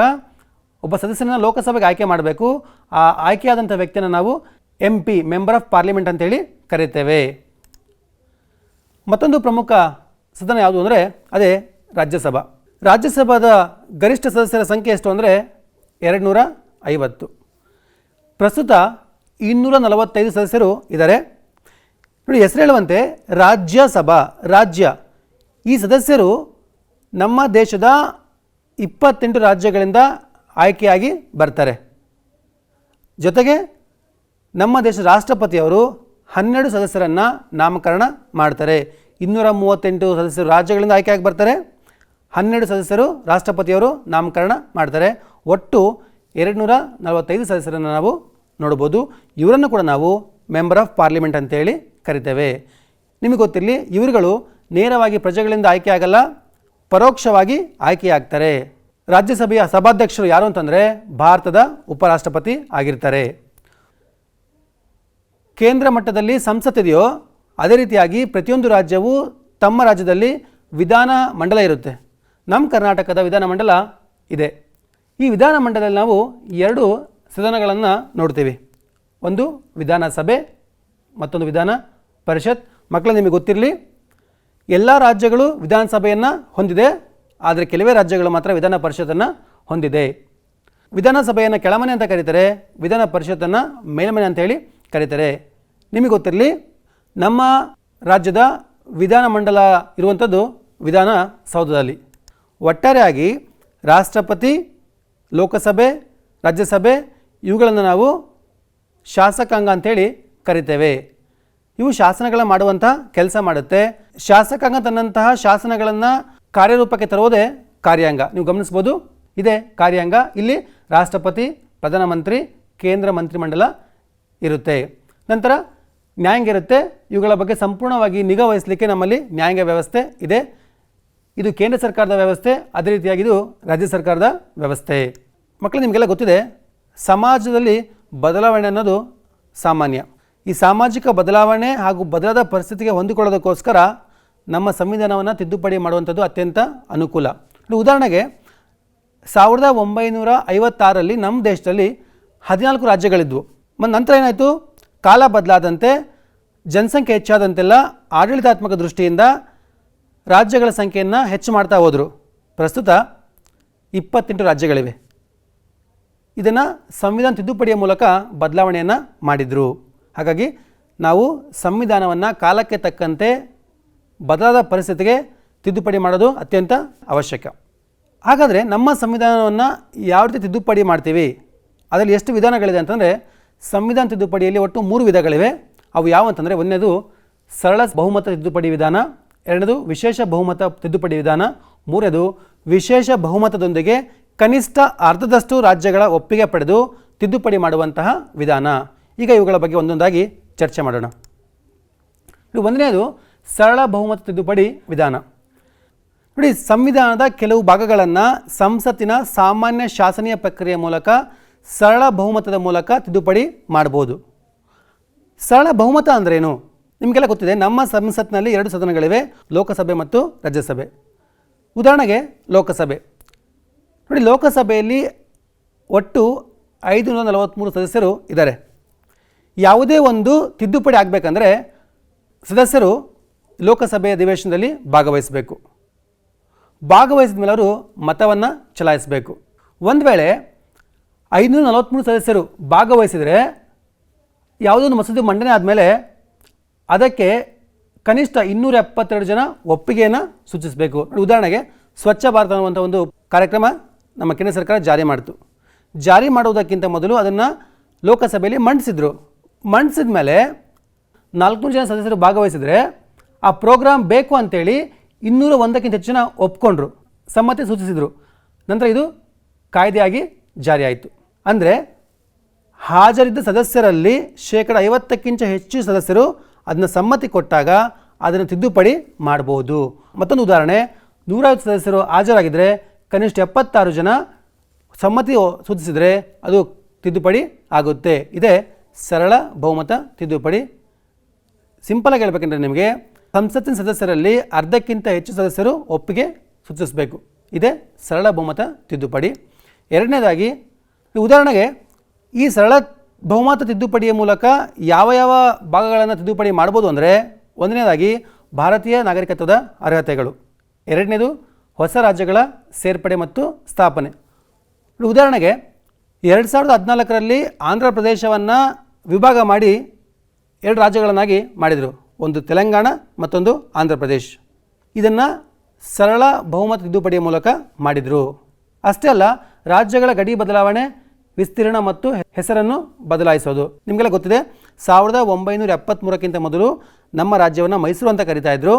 ಒಬ್ಬ ಸದಸ್ಯನ ಲೋಕಸಭೆಗೆ ಆಯ್ಕೆ ಮಾಡಬೇಕು. ಆ ಆಯ್ಕೆಯಾದಂಥ ವ್ಯಕ್ತಿಯನ್ನು ನಾವು MP, ಮೆಂಬರ್ ಆಫ್ ಪಾರ್ಲಿಮೆಂಟ್ ಅಂತೇಳಿ ಕರೀತೇವೆ. ಮತ್ತೊಂದು ಪ್ರಮುಖ ಸದನ ಯಾವುದು ಅಂದರೆ ಅದೇ ರಾಜ್ಯಸಭಾ. ರಾಜ್ಯಸಭಾದ ಗರಿಷ್ಠ ಸದಸ್ಯರ ಸಂಖ್ಯೆ ಎಷ್ಟು ಅಂದರೆ 250. ಪ್ರಸ್ತುತ 245 ಸದಸ್ಯರು ಇದ್ದಾರೆ. ನೋಡಿ, ಹೆಸರು ಹೇಳುವಂತೆ ರಾಜ್ಯಸಭಾ, ರಾಜ್ಯ. ಈ ಸದಸ್ಯರು ನಮ್ಮ ದೇಶದ 28 ರಾಜ್ಯಗಳಿಂದ ಆಯ್ಕೆಯಾಗಿ ಬರ್ತಾರೆ. ಜೊತೆಗೆ ನಮ್ಮ ದೇಶದ ರಾಷ್ಟ್ರಪತಿಯವರು 12 ಸದಸ್ಯರನ್ನು ನಾಮಕರಣ ಮಾಡ್ತಾರೆ. 238 ಸದಸ್ಯರು ರಾಜ್ಯಗಳಿಂದ ಆಯ್ಕೆಯಾಗಿ ಬರ್ತಾರೆ. 12 ಸದಸ್ಯರು ರಾಷ್ಟ್ರಪತಿಯವರು ನಾಮಕರಣ ಮಾಡ್ತಾರೆ. ಒಟ್ಟು 245 ಸದಸ್ಯರನ್ನು ನಾವು ನೋಡ್ಬೋದು. ಇವರನ್ನು ಕೂಡ ನಾವು ಮೆಂಬರ್ ಆಫ್ ಪಾರ್ಲಿಮೆಂಟ್ ಅಂತೇಳಿ ಕರಿತೇವೆ. ನಿಮಗೆ ಗೊತ್ತಿರಲಿ, ಇವರುಗಳು ನೇರವಾಗಿ ಪ್ರಜೆಗಳಿಂದ ಆಯ್ಕೆ ಆಗಲ್ಲ, ಪರೋಕ್ಷವಾಗಿ ಆಯ್ಕೆಯಾಗ್ತಾರೆ. ರಾಜ್ಯಸಭೆಯ ಸಭಾಧ್ಯಕ್ಷರು ಯಾರು ಅಂತಂದರೆ ಭಾರತದ ಉಪರಾಷ್ಟ್ರಪತಿ ಆಗಿರ್ತಾರೆ. ಕೇಂದ್ರ ಮಟ್ಟದಲ್ಲಿ ಸಂಸತ್ತಿದೆಯೋ ಅದೇ ರೀತಿಯಾಗಿ ಪ್ರತಿಯೊಂದು ರಾಜ್ಯವು ತಮ್ಮ ರಾಜ್ಯದಲ್ಲಿ ವಿಧಾನ ಮಂಡಲ ಇರುತ್ತೆ. ನಮ್ಮ ಕರ್ನಾಟಕದ ವಿಧಾನಮಂಡಲ ಇದೆ. ಈ ವಿಧಾನಮಂಡಲದಲ್ಲಿ ನಾವು 2 ಸದನಗಳನ್ನು ನೋಡ್ತೀವಿ. ಒಂದು ವಿಧಾನಸಭೆ, ಮತ್ತೊಂದು ವಿಧಾನ ಪರಿಷತ್. ಮಕ್ಕಳು, ನಿಮಗೆ ಗೊತ್ತಿರಲಿ, ಎಲ್ಲ ರಾಜ್ಯಗಳು ವಿಧಾನಸಭೆಯನ್ನು ಹೊಂದಿದೆ, ಆದರೆ ಕೆಲವೇ ರಾಜ್ಯಗಳು ಮಾತ್ರ ವಿಧಾನ ಪರಿಷತ್ತನ್ನು ಹೊಂದಿದೆ. ವಿಧಾನಸಭೆಯನ್ನು ಕೆಳಮನೆ ಅಂತ ಕರೀತಾರೆ, ವಿಧಾನ ಪರಿಷತ್ತನ್ನು ಮೇಲ್ಮನೆ ಅಂತ ಹೇಳಿ ಕರೀತಾರೆ. ನಿಮಗೆ ಗೊತ್ತಿರಲಿ, ನಮ್ಮ ರಾಜ್ಯದ ವಿಧಾನಮಂಡಲ ಇರುವಂಥದ್ದು ವಿಧಾನಸೌಧದಲ್ಲಿ. ಒಟ್ಟಾರೆಯಾಗಿ ರಾಷ್ಟ್ರಪತಿ, ಲೋಕಸಭೆ, ರಾಜ್ಯಸಭೆ ಇವುಗಳನ್ನು ನಾವು ಶಾಸಕಾಂಗ ಅಂಥೇಳಿ ಕರಿತೇವೆ. ಇವು ಶಾಸನಗಳ ಮಾಡುವಂಥ ಕೆಲಸ ಮಾಡುತ್ತೆ. ಶಾಸಕಾಂಗ ತನ್ನಂತಹ ಶಾಸನಗಳನ್ನು ಕಾರ್ಯರೂಪಕ್ಕೆ ತರುವುದೇ ಕಾರ್ಯಾಂಗ. ನೀವು ಗಮನಿಸ್ಬೋದು, ಇದೇ ಕಾರ್ಯಾಂಗ. ಇಲ್ಲಿ ರಾಷ್ಟ್ರಪತಿ, ಪ್ರಧಾನಮಂತ್ರಿ, ಕೇಂದ್ರ ಮಂತ್ರಿಮಂಡಲ ಇರುತ್ತೆ. ನಂತರ ನ್ಯಾಯಾಂಗ ಇರುತ್ತೆ. ಇವುಗಳ ಬಗ್ಗೆ ಸಂಪೂರ್ಣವಾಗಿ ನಿಗಾ ವಹಿಸಲಿಕ್ಕೆ ನಮ್ಮಲ್ಲಿ ನ್ಯಾಯಾಂಗ ವ್ಯವಸ್ಥೆ ಇದೆ. ಇದು ಕೇಂದ್ರ ಸರ್ಕಾರದ ವ್ಯವಸ್ಥೆ, ಅದೇ ರೀತಿಯಾಗಿ ಇದು ರಾಜ್ಯ ಸರ್ಕಾರದ ವ್ಯವಸ್ಥೆ. ಮಕ್ಕಳು, ನಿಮಗೆಲ್ಲ ಗೊತ್ತಿದೆ, ಸಮಾಜದಲ್ಲಿ ಬದಲಾವಣೆ ಅನ್ನೋದು ಸಾಮಾನ್ಯ. ಈ ಸಾಮಾಜಿಕ ಬದಲಾವಣೆ ಹಾಗೂ ಬದಲಾದ ಪರಿಸ್ಥಿತಿಗೆ ಹೊಂದಿಕೊಳ್ಳೋದಕ್ಕೋಸ್ಕರ ನಮ್ಮ ಸಂವಿಧಾನವನ್ನು ತಿದ್ದುಪಡಿ ಮಾಡುವಂಥದ್ದು ಅತ್ಯಂತ ಅನುಕೂಲ. ಉದಾಹರಣೆಗೆ 1956ರಲ್ಲಿ ನಮ್ಮ ದೇಶದಲ್ಲಿ 14 ರಾಜ್ಯಗಳಿದ್ವು. ಮತ್ತು ನಂತರ ಏನಾಯಿತು, ಕಾಲ ಬದಲಾದಂತೆ ಜನಸಂಖ್ಯೆ ಹೆಚ್ಚಾದಂತೆಲ್ಲ ಆಡಳಿತಾತ್ಮಕ ದೃಷ್ಟಿಯಿಂದ ರಾಜ್ಯಗಳ ಸಂಖ್ಯೆಯನ್ನು ಹೆಚ್ಚು ಮಾಡ್ತಾ ಹೋದರು. ಪ್ರಸ್ತುತ 28 ರಾಜ್ಯಗಳಿವೆ. ಇದನ್ನು ಸಂವಿಧಾನ ತಿದ್ದುಪಡಿಯ ಮೂಲಕ ಬದಲಾವಣೆಯನ್ನು ಮಾಡಿದರು. ಹಾಗಾಗಿ ನಾವು ಸಂವಿಧಾನವನ್ನು ಕಾಲಕ್ಕೆ ತಕ್ಕಂತೆ ಬದಲಾದ ಪರಿಸ್ಥಿತಿಗೆ ತಿದ್ದುಪಡಿ ಮಾಡೋದು ಅತ್ಯಂತ ಅವಶ್ಯಕ. ಹಾಗಾದರೆ ನಮ್ಮ ಸಂವಿಧಾನವನ್ನು ಯಾವ ರೀತಿ ತಿದ್ದುಪಡಿ ಮಾಡ್ತೀವಿ, ಅದರಲ್ಲಿ ಎಷ್ಟು ವಿಧಾನಗಳಿದೆ ಅಂತಂದರೆ, ಸಂವಿಧಾನ ತಿದ್ದುಪಡಿಯಲ್ಲಿ ಒಟ್ಟು 3 ವಿಧಗಳಿವೆ. ಅವು ಯಾವಂತಂದರೆ, ಒಂದನೇದು ಸರಳ ಬಹುಮತ ತಿದ್ದುಪಡಿ ವಿಧಾನ, ಎರಡನೇದು ವಿಶೇಷ ಬಹುಮತ ತಿದ್ದುಪಡಿ ವಿಧಾನ, ಮೂರನೇದು ವಿಶೇಷ ಬಹುಮತದೊಂದಿಗೆ ಕನಿಷ್ಠ ಅರ್ಧದಷ್ಟು ರಾಜ್ಯಗಳ ಒಪ್ಪಿಗೆ ಪಡೆದು ತಿದ್ದುಪಡಿ ಮಾಡುವಂತಹ ವಿಧಾನ. ಈಗ ಇವುಗಳ ಬಗ್ಗೆ ಒಂದೊಂದಾಗಿ ಚರ್ಚೆ ಮಾಡೋಣ. ಒಂದನೇದು ಸರಳ ಬಹುಮತ ತಿದ್ದುಪಡಿ ವಿಧಾನ. ನೋಡಿ, ಸಂವಿಧಾನದ ಕೆಲವು ಭಾಗಗಳನ್ನು ಸಂಸತ್ತಿನ ಸಾಮಾನ್ಯ ಶಾಸನೀಯ ಪ್ರಕ್ರಿಯೆ ಮೂಲಕ ಸರಳ ಬಹುಮತದ ಮೂಲಕ ತಿದ್ದುಪಡಿ ಮಾಡ್ಬೋದು. ಸರಳ ಬಹುಮತ ಅಂದ್ರೇನು ನಿಮಗೆಲ್ಲ ಗೊತ್ತಿದೆ. ನಮ್ಮ ಸಂಸತ್ನಲ್ಲಿ 2 ಸದನಗಳಿವೆ, ಲೋಕಸಭೆ ಮತ್ತು ರಾಜ್ಯಸಭೆ. ಉದಾಹರಣೆಗೆ ಲೋಕಸಭೆ ನೋಡಿ, ಲೋಕಸಭೆಯಲ್ಲಿ ಒಟ್ಟು 543 ಸದಸ್ಯರು ಇದ್ದಾರೆ. ಯಾವುದೇ ಒಂದು ತಿದ್ದುಪಡಿ ಆಗಬೇಕಂದ್ರೆ ಸದಸ್ಯರು ಲೋಕಸಭೆಯ ಅಧಿವೇಶನದಲ್ಲಿ ಭಾಗವಹಿಸಬೇಕು. ಭಾಗವಹಿಸಿದ ಮೇಲೆ ಅವರು ಮತವನ್ನು ಚಲಾಯಿಸಬೇಕು. ಒಂದು ವೇಳೆ 543 ಸದಸ್ಯರು ಭಾಗವಹಿಸಿದರೆ ಯಾವುದೊಂದು ಮಸೂದೆ ಮಂಡನೆ ಆದಮೇಲೆ ಅದಕ್ಕೆ ಕನಿಷ್ಠ 272 ಜನ ಒಪ್ಪಿಗೆಯನ್ನು ಸೂಚಿಸಬೇಕು. ಉದಾಹರಣೆಗೆ ಸ್ವಚ್ಛ ಭಾರತ ಅನ್ನುವಂಥ ಒಂದು ಕಾರ್ಯಕ್ರಮ ನಮ್ಮ ಕೇಂದ್ರ ಸರ್ಕಾರ ಜಾರಿ ಮಾಡಿತು. ಜಾರಿ ಮಾಡುವುದಕ್ಕಿಂತ ಮೊದಲು ಅದನ್ನು ಲೋಕಸಭೆಯಲ್ಲಿ ಮಂಡಿಸಿದ ಮೇಲೆ 400 ಜನ ಸದಸ್ಯರು ಭಾಗವಹಿಸಿದರೆ ಆ ಪ್ರೋಗ್ರಾಮ್ ಬೇಕು ಅಂತೇಳಿ 201ಕ್ಕಿಂತ ಹೆಚ್ಚು ಜನ ಒಪ್ಕೊಂಡ್ರು, ಸಮ್ಮತಿ ಸೂಚಿಸಿದರು. ನಂತರ ಇದು ಕಾಯ್ದೆಯಾಗಿ ಜಾರಿಯಾಯಿತು. ಅಂದರೆ ಹಾಜರಿದ್ದ ಸದಸ್ಯರಲ್ಲಿ 50%ಕ್ಕಿಂತ ಹೆಚ್ಚು ಸದಸ್ಯರು ಅದನ್ನು ಸಮ್ಮತಿ ಕೊಟ್ಟಾಗ ಅದನ್ನು ತಿದ್ದುಪಡಿ ಮಾಡ್ಬೋದು. ಮತ್ತೊಂದು ಉದಾಹರಣೆ, 150 ಸದಸ್ಯರು ಹಾಜರಾಗಿದ್ದರೆ ಕನಿಷ್ಠ 76 ಜನ ಸಮ್ಮತಿ ಸೂಚಿಸಿದರೆ ಅದು ತಿದ್ದುಪಡಿ ಆಗುತ್ತೆ. ಇದೇ ಸರಳ ಬಹುಮತ ತಿದ್ದುಪಡಿ. ಸಿಂಪಲಾಗಿ ಹೇಳ್ಬೇಕಂದ್ರೆ ನಿಮಗೆ ಸಂಸತ್ತಿನ ಸದಸ್ಯರಲ್ಲಿ ಅರ್ಧಕ್ಕಿಂತ ಹೆಚ್ಚು ಸದಸ್ಯರು ಒಪ್ಪಿಗೆ ಸೂಚಿಸಬೇಕು. ಇದೇ ಸರಳ ಬಹುಮತ ತಿದ್ದುಪಡಿ. ಎರಡನೇದಾಗಿ ಉದಾಹರಣೆಗೆ ಈ ಸರಳ ಬಹುಮತ ತಿದ್ದುಪಡಿಯ ಮೂಲಕ ಯಾವ ಯಾವ ಭಾಗಗಳನ್ನು ತಿದ್ದುಪಡಿ ಮಾಡ್ಬೋದು ಅಂದರೆ, ಒಂದನೇದಾಗಿ ಭಾರತೀಯ ನಾಗರಿಕತ್ವದ ಅರ್ಹತೆಗಳು, ಎರಡನೇದು ಹೊಸ ರಾಜ್ಯಗಳ ಸೇರ್ಪಡೆ ಮತ್ತು ಸ್ಥಾಪನೆ. ಉದಾಹರಣೆಗೆ 2014ರಲ್ಲಿ ಆಂಧ್ರ ಪ್ರದೇಶವನ್ನು ವಿಭಾಗ ಮಾಡಿ 2 ರಾಜ್ಯಗಳನ್ನಾಗಿ ಮಾಡಿದರು. ಒಂದು ತೆಲಂಗಾಣ, ಮತ್ತೊಂದು ಆಂಧ್ರ ಪ್ರದೇಶ್. ಇದನ್ನು ಸರಳ ಬಹುಮತ ತಿದ್ದುಪಡಿಯ ಮೂಲಕ ಮಾಡಿದರು. ಅಷ್ಟೇ ಅಲ್ಲ, ರಾಜ್ಯಗಳ ಗಡಿ ಬದಲಾವಣೆ, ವಿಸ್ತೀರ್ಣ ಮತ್ತು ಹೆಸರನ್ನು ಬದಲಾಯಿಸೋದು. ನಿಮಗೆಲ್ಲ ಗೊತ್ತಿದೆ, 1973ಕ್ಕಿಂತ ಮೊದಲು ನಮ್ಮ ರಾಜ್ಯವನ್ನು ಮೈಸೂರು ಅಂತ ಕರೀತಾ ಇದ್ರು.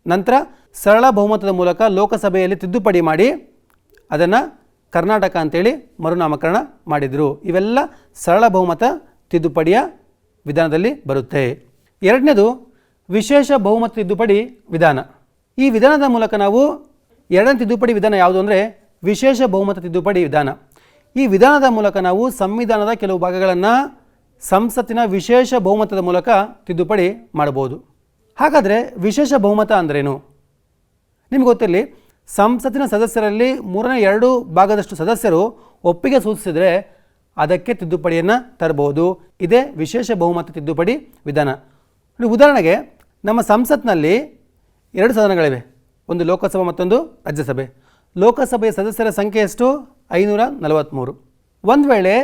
ನಂತರ ಸರಳ ಬಹುಮತದ ಮೂಲಕ ಲೋಕಸಭೆಯಲ್ಲಿ ತಿದ್ದುಪಡಿ ಮಾಡಿ ಅದನ್ನು ಕರ್ನಾಟಕ ಅಂತೇಳಿ ಮರುನಾಮಕರಣ ಮಾಡಿದರು. ಇವೆಲ್ಲ ಸರಳ ಬಹುಮತ ತಿದ್ದುಪಡಿಯ ವಿಧಾನದಲ್ಲಿ ಬರುತ್ತೆ. ಎರಡನೇದು ವಿಶೇಷ ಬಹುಮತ ತಿದ್ದುಪಡಿ ವಿಧಾನ. ಈ ವಿಧಾನದ ಮೂಲಕ ನಾವು ಎರಡನೇ ತಿದ್ದುಪಡಿ ವಿಧಾನ ಯಾವುದು ಅಂದರೆ ವಿಶೇಷ ಬಹುಮತ ತಿದ್ದುಪಡಿ ವಿಧಾನ. ಈ ವಿಧಾನದ ಮೂಲಕ ನಾವು ಸಂವಿಧಾನದ ಕೆಲವು ಭಾಗಗಳನ್ನು ಸಂಸತ್ತಿನ ವಿಶೇಷ ಬಹುಮತದ ಮೂಲಕ ತಿದ್ದುಪಡಿ ಮಾಡಬಹುದು. ಹಾಗಾದರೆ ವಿಶೇಷ ಬಹುಮತ ಅಂದ್ರೇನು? ನಿಮ್ಗೆ ಗೊತ್ತಿರಲಿ, ಸಂಸತ್ತಿನ ಸದಸ್ಯರಲ್ಲಿ 3/2 ಸದಸ್ಯರು ಒಪ್ಪಿಗೆ ಸೂಚಿಸಿದರೆ ಅದಕ್ಕೆ ತಿದ್ದುಪಡಿಯನ್ನು ತರಬಹುದು. ಇದೇ ವಿಶೇಷ ಬಹುಮತ ತಿದ್ದುಪಡಿ ವಿಧಾನ. ಉದಾಹರಣೆಗೆ ನಮ್ಮ ಸಂಸತ್ನಲ್ಲಿ 2 ಸದನಗಳಿವೆ, ಒಂದು ಲೋಕಸಭೆ ಮತ್ತೊಂದು ರಾಜ್ಯಸಭೆ. ಲೋಕಸಭೆಯ ಸದಸ್ಯರ ಸಂಖ್ಯೆ ಎಷ್ಟು? 543. ಒಂದು ವೇಳೆ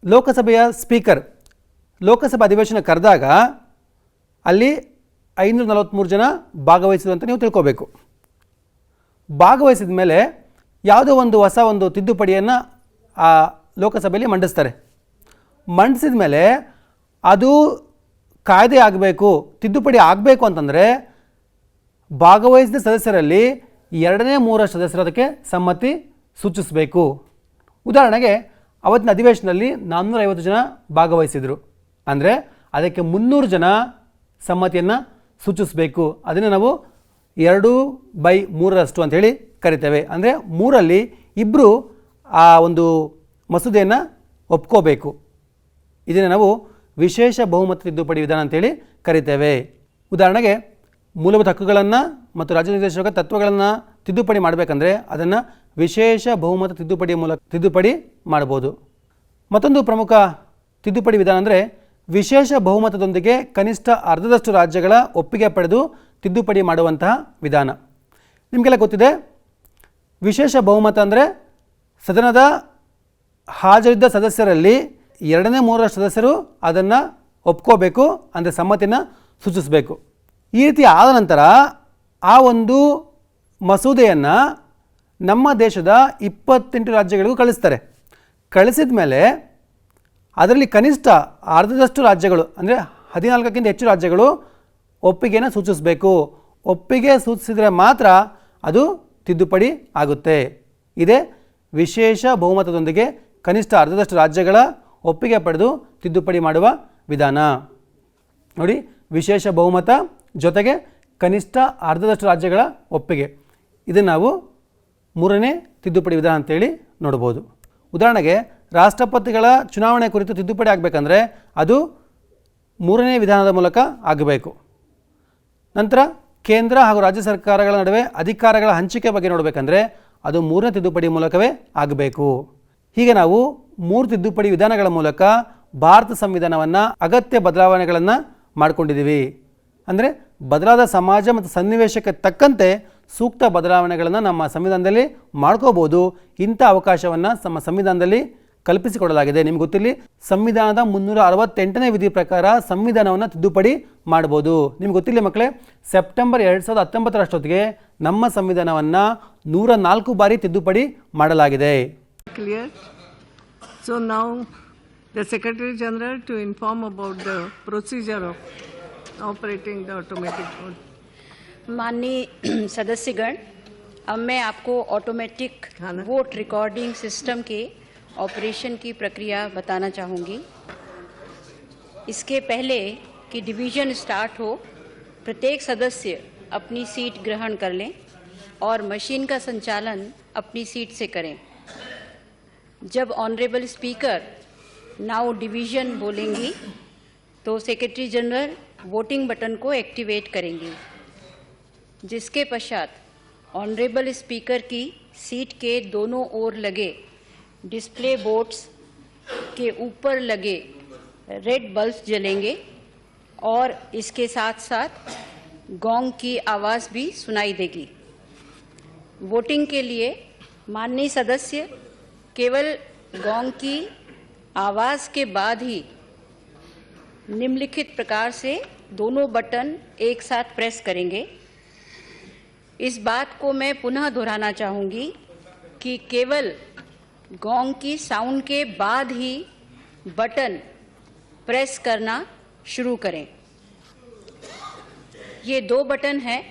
ಲೋಕಸಭೆಯ ಸ್ಪೀಕರ್ ಲೋಕಸಭಾ ಅಧಿವೇಶನ ಕರೆದಾಗ ಅಲ್ಲಿ 543 ಜನ ಭಾಗವಹಿಸಿದ್ರು ಅಂತ ನೀವು ತಿಳ್ಕೋಬೇಕು. ಭಾಗವಹಿಸಿದ ಮೇಲೆ ಯಾವುದೋ ಹೊಸ ಒಂದು ತಿದ್ದುಪಡಿಯನ್ನು ಆ ಲೋಕಸಭೆಯಲ್ಲಿ ಮಂಡಿಸ್ತಾರೆ. ಮಂಡಿಸಿದ ಮೇಲೆ ಅದು ಕಾಯ್ದೆ ಆಗಬೇಕು, ತಿದ್ದುಪಡಿ ಆಗಬೇಕು ಅಂತಂದರೆ ಭಾಗವಹಿಸಿದ ಸದಸ್ಯರಲ್ಲಿ 2/3 ಸದಸ್ಯರು ಅದಕ್ಕೆ ಸಮ್ಮತಿ ಸೂಚಿಸಬೇಕು. ಉದಾಹರಣೆಗೆ ಅವತ್ತಿನ ಅಧಿವೇಶನದಲ್ಲಿ 450 ಜನ ಭಾಗವಹಿಸಿದರು ಅಂದರೆ ಅದಕ್ಕೆ 300 ಜನ ಸಮ್ಮತಿಯನ್ನು ಸೂಚಿಸಬೇಕು. ಅದನ್ನು ನಾವು 2/3 ಅಂತೇಳಿ ಕರಿತೇವೆ. ಅಂದರೆ 3ರಲ್ಲಿ 2 ಆ ಒಂದು ಮಸೂದೆಯನ್ನು ಒಪ್ಕೋಬೇಕು. ಇದನ್ನು ನಾವು ವಿಶೇಷ ಬಹುಮತ ತಿದ್ದುಪಡಿ ವಿಧಾನ ಅಂತೇಳಿ ಕರಿತೇವೆ. ಉದಾಹರಣೆಗೆ ಮೂಲಭೂತ ಹಕ್ಕುಗಳನ್ನು ಮತ್ತು ರಾಜ್ಯ ನಿರ್ದೇಶಕ ತತ್ವಗಳನ್ನು ತಿದ್ದುಪಡಿ ಮಾಡಬೇಕಂದ್ರೆ ಅದನ್ನು ವಿಶೇಷ ಬಹುಮತ ತಿದ್ದುಪಡಿಯ ಮೂಲಕ ತಿದ್ದುಪಡಿ ಮಾಡ್ಬೋದು. ಮತ್ತೊಂದು ಪ್ರಮುಖ ತಿದ್ದುಪಡಿ ವಿಧಾನ ಅಂದರೆ ವಿಶೇಷ ಬಹುಮತದೊಂದಿಗೆ ಕನಿಷ್ಠ ಅರ್ಧದಷ್ಟು ರಾಜ್ಯಗಳ ಒಪ್ಪಿಗೆ ಪಡೆದು ತಿದ್ದುಪಡಿ ಮಾಡುವಂತಹ ವಿಧಾನ. ನಿಮಗೆಲ್ಲ ಗೊತ್ತಿದೆ, ವಿಶೇಷ ಬಹುಮತ ಅಂದರೆ ಸದನದ ಹಾಜರಿದ್ದ ಸದಸ್ಯರಲ್ಲಿ 2/3 ಸದಸ್ಯರು ಅದನ್ನು ಒಪ್ಕೋಬೇಕು, ಅಂದರೆ ಸಮ್ಮತಿಯನ್ನು ಸೂಚಿಸಬೇಕು. ಈ ರೀತಿ ಆದ ನಂತರ ಆ ಒಂದು ಮಸೂದೆಯನ್ನು ನಮ್ಮ ದೇಶದ 28 ರಾಜ್ಯಗಳಿಗೂ ಕಳಿಸ್ತಾರೆ. ಕಳಿಸಿದ ಮೇಲೆ ಅದರಲ್ಲಿ ಕನಿಷ್ಠ ಅರ್ಧದಷ್ಟು ರಾಜ್ಯಗಳು ಅಂದರೆ 14ಕ್ಕಿಂತ ಹೆಚ್ಚು ರಾಜ್ಯಗಳು ಒಪ್ಪಿಗೆಯನ್ನು ಸೂಚಿಸಬೇಕು. ಒಪ್ಪಿಗೆ ಸೂಚಿಸಿದರೆ ಮಾತ್ರ ಅದು ತಿದ್ದುಪಡಿ ಆಗುತ್ತೆ. ಇದೇ ವಿಶೇಷ ಬಹುಮತದೊಂದಿಗೆ ಕನಿಷ್ಠ ಅರ್ಧದಷ್ಟು ರಾಜ್ಯಗಳ ಒಪ್ಪಿಗೆ ಪಡೆದು ತಿದ್ದುಪಡಿ ಮಾಡುವ ವಿಧಾನ. ನೋಡಿ, ವಿಶೇಷ ಬಹುಮತ ಜೊತೆಗೆ ಕನಿಷ್ಠ ಅರ್ಧದಷ್ಟು ರಾಜ್ಯಗಳ ಒಪ್ಪಿಗೆ, ಇದನ್ನು ನಾವು 3ನೇ ತಿದ್ದುಪಡಿ ವಿಧಾನ ಅಂತೇಳಿ ನೋಡ್ಬೋದು. ಉದಾಹರಣೆಗೆ ರಾಷ್ಟ್ರಪತಿಗಳ ಚುನಾವಣೆ ಕುರಿತು ತಿದ್ದುಪಡಿ ಆಗಬೇಕಂದ್ರೆ ಅದು 3ನೇ ವಿಧಾನದ ಮೂಲಕ ಆಗಬೇಕು. ನಂತರ ಕೇಂದ್ರ ಹಾಗೂ ರಾಜ್ಯ ಸರ್ಕಾರಗಳ ನಡುವೆ ಅಧಿಕಾರಗಳ ಹಂಚಿಕೆ ಬಗ್ಗೆ ನೋಡಬೇಕಂದ್ರೆ ಅದು 3ನೇ ತಿದ್ದುಪಡಿ ಮೂಲಕವೇ ಆಗಬೇಕು. ಹೀಗೆ ನಾವು 3 ತಿದ್ದುಪಡಿ ವಿಧಾನಗಳ ಮೂಲಕ ಭಾರತ ಸಂವಿಧಾನವನ್ನು ಅಗತ್ಯ ಬದಲಾವಣೆಗಳನ್ನು ಮಾಡಿಕೊಂಡಿದ್ದೀವಿ. ಅಂದರೆ ಬದಲಾದ ಸಮಾಜ ಮತ್ತು ಸನ್ನಿವೇಶಕ್ಕೆ ತಕ್ಕಂತೆ ಸೂಕ್ತ ಬದಲಾವಣೆಗಳನ್ನು ನಮ್ಮ ಸಂವಿಧಾನದಲ್ಲಿ ಮಾಡ್ಕೋಬೋದು. ಇಂಥ ಅವಕಾಶವನ್ನು ನಮ್ಮ ಸಂವಿಧಾನದಲ್ಲಿ ಕಲ್ಪಿಸಿಕೊಡಲಾಗಿದೆ. ನಿಮ್ಗೆ ಗೊತ್ತಿರಲಿ, ಸಂವಿಧಾನದ 368ನೇ ವಿಧಿ ಪ್ರಕಾರ ಸಂವಿಧಾನವನ್ನು ತಿದ್ದುಪಡಿ ಮಾಡ್ಬೋದು. ನಿಮ್ಗೆ ಗೊತ್ತಿರಲಿ ಮಕ್ಕಳೇ, ಸೆಪ್ಟೆಂಬರ್ 2019 ನಮ್ಮ ಸಂವಿಧಾನವನ್ನು 104 ಬಾರಿ ತಿದ್ದುಪಡಿ ಮಾಡಲಾಗಿದೆ. Clear? So now the Secretary General to inform about the procedure of operating the automatic vote. माननीय सदस्यगण, अब मैं आपको ऑटोमेटिक वोट रिकॉर्डिंग सिस्टम के ऑपरेशन की प्रक्रिया बताना चाहूँगी. इसके पहले कि डिवीज़न स्टार्ट हो, प्रत्येक सदस्य अपनी सीट ग्रहण कर लें और मशीन का संचालन अपनी सीट से करें. जब ऑनरेबल स्पीकर नाउ डिवीज़न बोलेंगी तो सेक्रेटरी जनरल वोटिंग बटन को एक्टिवेट करेंगी, जिसके पश्चात ऑनरेबल स्पीकर की सीट के दोनों ओर लगे डिस्प्ले बोर्ड्स के ऊपर लगे रेड बल्ब जलेंगे और इसके साथ साथ गोंग की आवाज़ भी सुनाई देगी. वोटिंग के लिए माननीय सदस्य केवल गोंग की आवाज़ के बाद ही निम्नलिखित प्रकार से दोनों बटन एक साथ प्रेस करेंगे. इस बात को मैं पुनः दोहराना चाहूँगी कि केवल गोंग की साउंड के बाद ही बटन प्रेस करना शुरू करें. ये 2 बटन हैं.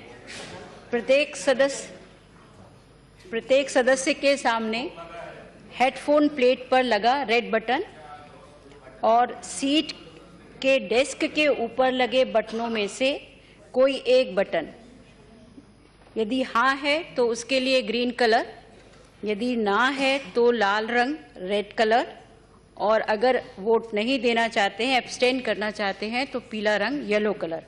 प्रत्येक सदस्य के सामने हेडफोन प्लेट पर लगा रेड बटन और सीट के डेस्क के ऊपर लगे बटनों में से कोई एक बटन, यदि हाँ है तो उसके लिए ग्रीन कलर, यदि ना है तो लाल रंग रेड कलर, और अगर वोट नहीं देना चाहते हैं, एब्सटेन करना चाहते हैं तो पीला रंग येलो कलर.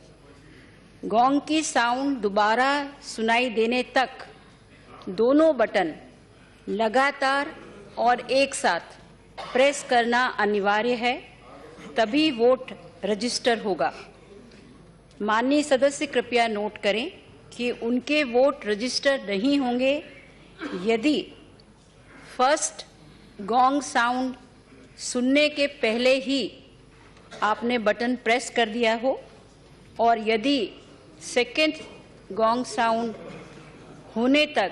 गोंग की साउंड दोबारा सुनाई देने तक दोनों बटन लगातार और एक साथ प्रेस करना अनिवार्य है, तभी वोट रजिस्टर होगा. माननीय सदस्य कृपया नोट करें कि उनके वोट रजिस्टर नहीं होंगे यदि फर्स्ट गोंग साउंड सुनने के पहले ही आपने बटन प्रेस कर दिया हो और यदि सेकेंड गोंग साउंड होने तक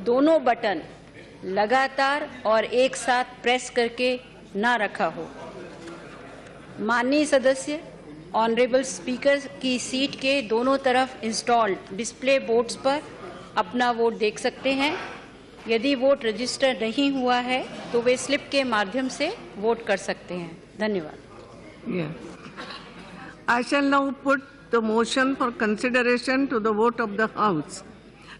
दोनों बटन लगातार और एक साथ प्रेस करके ना रखा हो. माननीय सदस्य ऑनरेबल स्पीकर की सीट के दोनों तरफ इंस्टॉल्ड डिस्प्ले बोर्ड्स पर अपना वोट देख सकते हैं. यदि वोट रजिस्टर नहीं हुआ है तो वे स्लिप के माध्यम से वोट कर सकते हैं. धन्यवाद. Yeah. I shall now put the motion for consideration to the vote of the House.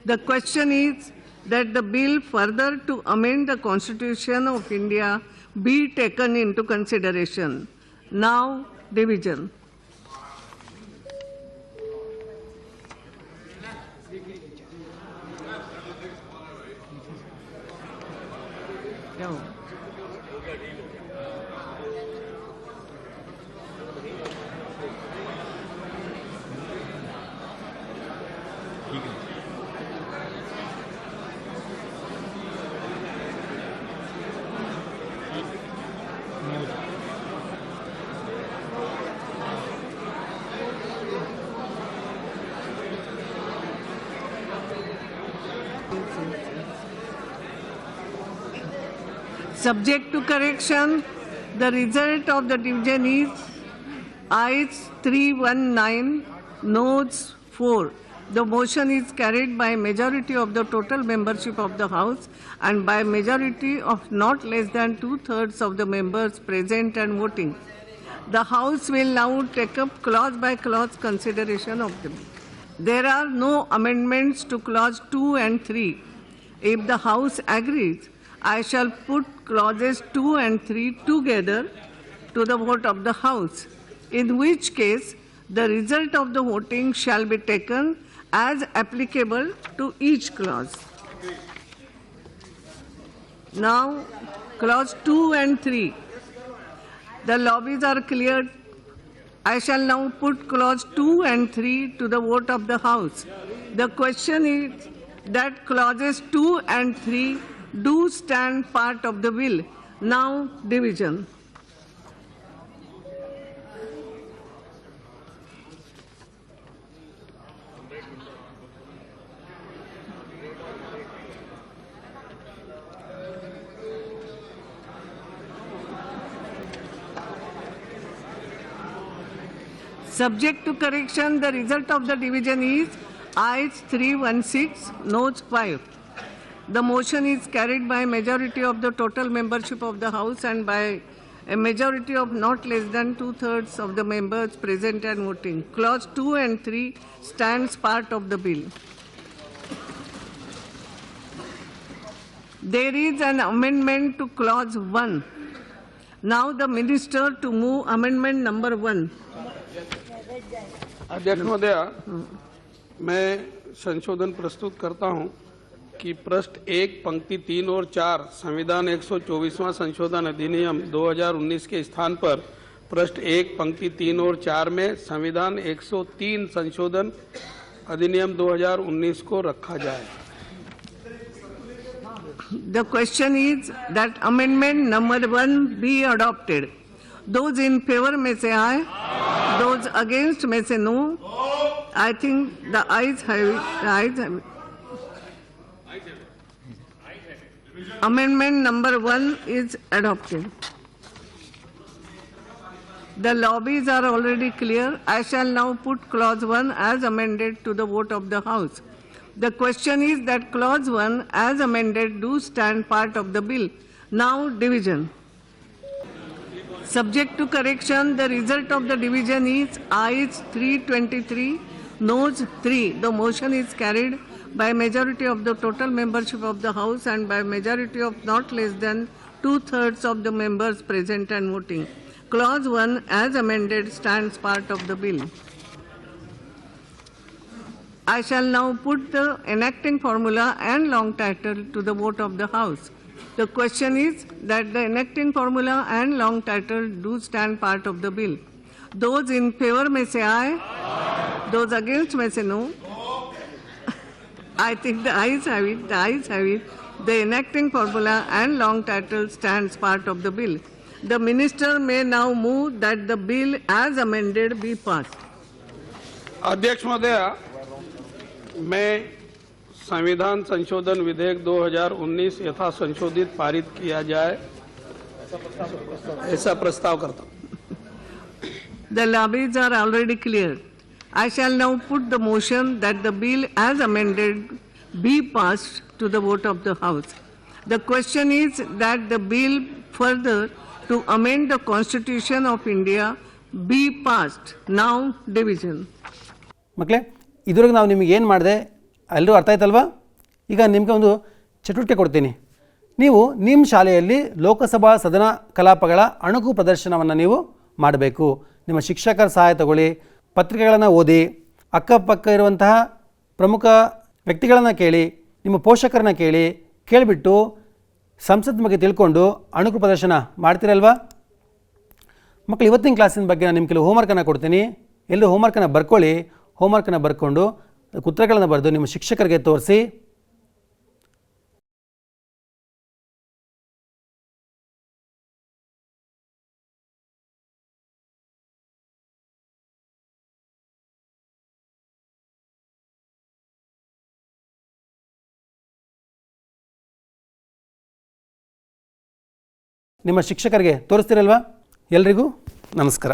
The question is that the bill further to amend the Constitution of India be taken into consideration. Now, division. Subject to correction, the result of the division is ayes 319, noes 4. The motion is carried by majority of the total membership of the House and by majority of not less than 2/3 of the members present and voting. The House will now take up clause by clause consideration of them. There are no amendments to clause 2 and 3. If the House agrees, I shall put clauses 2 and 3 together to the vote of the House, in which case the result of the voting shall be taken as applicable to each clause. Now, Clause 2 and 3. The lobbies are cleared. I shall now put clause 2 and 3 to the vote of the House. The question is that clauses 2 and 3 do stand part of the bill. Now division. Subject to correction, the result of the division is ayes 316, noes 5. The motion is carried by majority of the total membership of the House and by a majority of not less than 2/3 of the members present and voting. Clause 2 and 3 stands part of the bill. There is an amendment to clause 1. Now the minister to move amendment number 1. अध्यक्ष महोदय, मैं संशोधन प्रस्तुत करता हूं कि पृष्ठ 1 पंक्ति 3 और 4 संविधान 124वां संशोधन अधिनियम 2019 के स्थान पर पृष्ठ 1 पंक्ति 3 और 4 में संविधान 103 संशोधन अधिनियम 2019 को रखा जाए। The question is that amendment number 1 be adopted. Those in favor may say aye. Those against may say no. I think the ayes have it. The ayes have it. Amendment number 1 is adopted. The lobbies are already clear. I shall now put clause 1 as amended to the vote of the House. The question is that clause 1 as amended do stand part of the bill. Now division. Subject to correction, the result of the division is ayes 323, noes 3. The motion is carried by majority of the total membership of the House and by majority of not less than 2/3 of the members present and voting. Clause 1 as amended stands part of the bill. I shall now put the enacting formula and long title to the vote of the House. The question is that the enacting formula and long title do stand part of the bill. Those in favor may say aye. Those against may say no. I think the ayes have it. The ayes have it. The enacting formula and long title stands part of the bill. The minister may now move that the bill as amended be passed. अध्यक्ष महोदय, मैं संविधान संशोधन विधेयक 2019 यथा संशोधित पारित किया जाए ऐसा प्रस्ताव करता हूं। The lobbies are already clear. I shall now put the motion that the bill as amended be passed to the vote of the House. The question is that the bill further to amend the Constitution of India be passed. Now division. ಮಕ್ಕಳೇ, ಇದುವರೆಗೆ ನಾವು ನಿಮಗೆ ಏನು ಮಾಡಿದೆ ಎಲ್ಲರೂ ಅರ್ಥ ಆಯ್ತಲ್ವಾ? ಈಗ ನಿಮಗೆ ಒಂದು ಚಟುವಟಿಕೆ ಕೊಡ್ತೀನಿ. ನೀವು ನಿಮ್ಮ ಶಾಲೆಯಲ್ಲಿ ಲೋಕಸಭಾ ಸದನ ಕಲಾಪಗಳ ಅಣುಕು ಪ್ರದರ್ಶನವನ್ನು ನೀವು ಮಾಡಬೇಕು. ನಿಮ್ಮ ಶಿಕ್ಷಕರ ಸಹಾಯ ತಗೊಳ್ಳಿ, ಪತ್ರಿಕೆಗಳನ್ನು ಓದಿ, ಅಕ್ಕಪಕ್ಕ ಇರುವಂತಹ ಪ್ರಮುಖ ವ್ಯಕ್ತಿಗಳನ್ನು ಕೇಳಿ, ನಿಮ್ಮ ಪೋಷಕರನ್ನ ಕೇಳಿಬಿಟ್ಟು ಸಂಸತ್ ಬಗ್ಗೆ ತಿಳ್ಕೊಂಡು ಅಣುಕು ಪ್ರದರ್ಶನ ಮಾಡ್ತೀರಲ್ವಾ? ಮಕ್ಕಳು, ಇವತ್ತಿನ ಕ್ಲಾಸಿನ ಬಗ್ಗೆ ನಾನು ನಿಮ್ಮ ಕೆಲವು ಹೋಮ್ವರ್ಕನ್ನು ಕೊಡ್ತೀನಿ. ಎಲ್ಲರೂ ಹೋಮ್ವರ್ಕನ್ನು ಬರ್ಕೊಳ್ಳಿ. ಹೋಮ್ವರ್ಕನ್ನು ಬರ್ಕೊಂಡು ಉತ್ತರಗಳನ್ನು ಬರೆದು ನಿಮ್ಮ ಶಿಕ್ಷಕರಿಗೆ ತೋರಿಸಿ. ನಿಮ್ಮ ಶಿಕ್ಷಕರಿಗೆ ತೋರಿಸ್ತೀರಲ್ವಾ? ಎಲ್ರಿಗೂ ನಮಸ್ಕಾರ.